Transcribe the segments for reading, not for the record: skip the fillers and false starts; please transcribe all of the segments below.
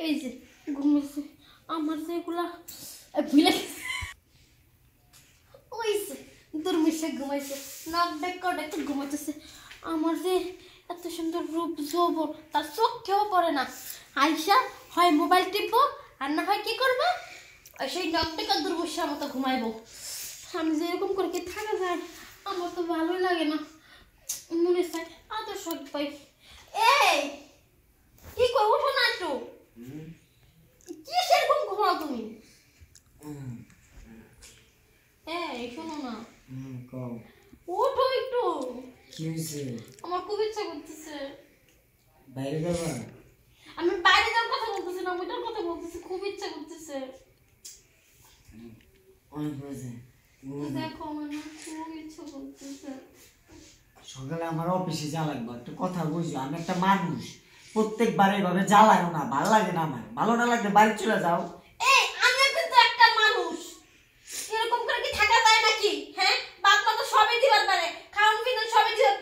এই যে ঘুমিয়েছে আমার যেগুলা ভুলে ওইছে দুর্মিশে ঘুমাইছে নাক ডেকে ঘুমাইতেছে আমার যে এত সুন্দর রূপ যৌবন তার চোখেও পড়ে না আইসা হয় মোবাইল টিপবো আর না হয় কি করবো সেই নাক ডেকে দুর্মিশার মতো ঘুমাইবো আমি যে এরকম করে কি থাকা যায় আমার তো ভালোই লাগে না মনে চাই আদর শখ পাই এই কি কই উঠো না একটু কি সেরকম ঘুমাও তুমি এই শোনো না কও উঠো একটু কি হইছে আমার খুব ইচ্ছা করতেছে বাইরে যাবা আমি বাইরে যাওয়ার কথা বলতেছি না ওইটার কথা বলতেছি খুব ইচ্ছা করতেছে অনেক হয়েছে দেখো আমার না খুব ইচ্ছা করতেছে সকালে আমার অফিসে যা লাগবে একটা কথা বুঝছো আমি একটা মানুষ প্রত্যেকবার এইভাবে জ্বালায়ও না ভালো লাগে না আমার ভালো না লাগলে বাড়ি চলে যাও এই আমি কিন্তু একটা মানুষ এরকম করে কি থাকা যায় নাকি হ্যাঁ বাপ মা তো সবই দিবার পারে খাওন পিন সবই দিবার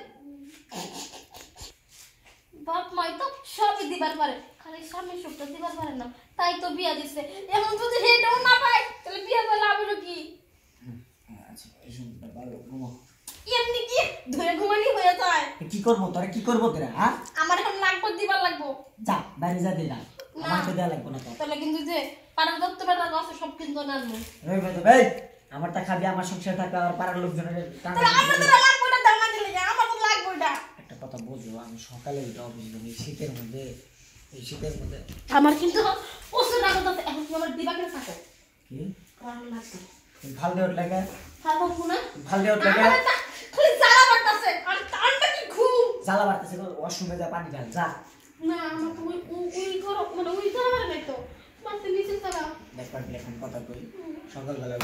বাপ মা তো সবই দিবার পারে খালি স্বামী সুখটা দিবার পারে না তাই তো বিয়া দিছে এখন যদি হেটাও না পায় তাহলে বিয়া করলে আবার কি আচ্ছা এসব ভালো ঘুমো এমনি কি ধরে ঘুমানি হয়ে যায় কি করবো তোরা কি করবো তোরা হ্যাঁ আমার এখন লাগবে দিবার লাগবো যা বাইরে যা দিলা আমাকে দেওয়া লাগবে না তো তাহলে কিন্তু যে পাড়ার দত্ত বেড়া আছে সব কিন্তু নাজমু রইবে তো ভাই আমারটা খাবি আমার সংসার থাকবে আর পাড়ার লোকজনের তাহলে আমার তো লাগবে না দাও না দিলে আমার তো লাগবে এটা একটা কথা বুঝো আমি সকালে উঠে অফিস যাই এই শীতের মধ্যে আমার কিন্তু প্রচুর রাগ আছে এখন তুমি আমার দিবা কেন থাকো কি কারণ লাগবে ভাল দেওয়ার লাগে ভালো না ভাল দেওয়ার লাগে খালি জ্বালা বাড়তাছে আর ঠান্ডা কি ঘুম জ্বালা বাড়তেছে ওয়াশরুমে যা পানি ঢাল যা না আমার তো ওই করো মানে ওই তো আমার নাই তো মারতে নিচে তারা দেখবার এখন কথা কই সকালবেলা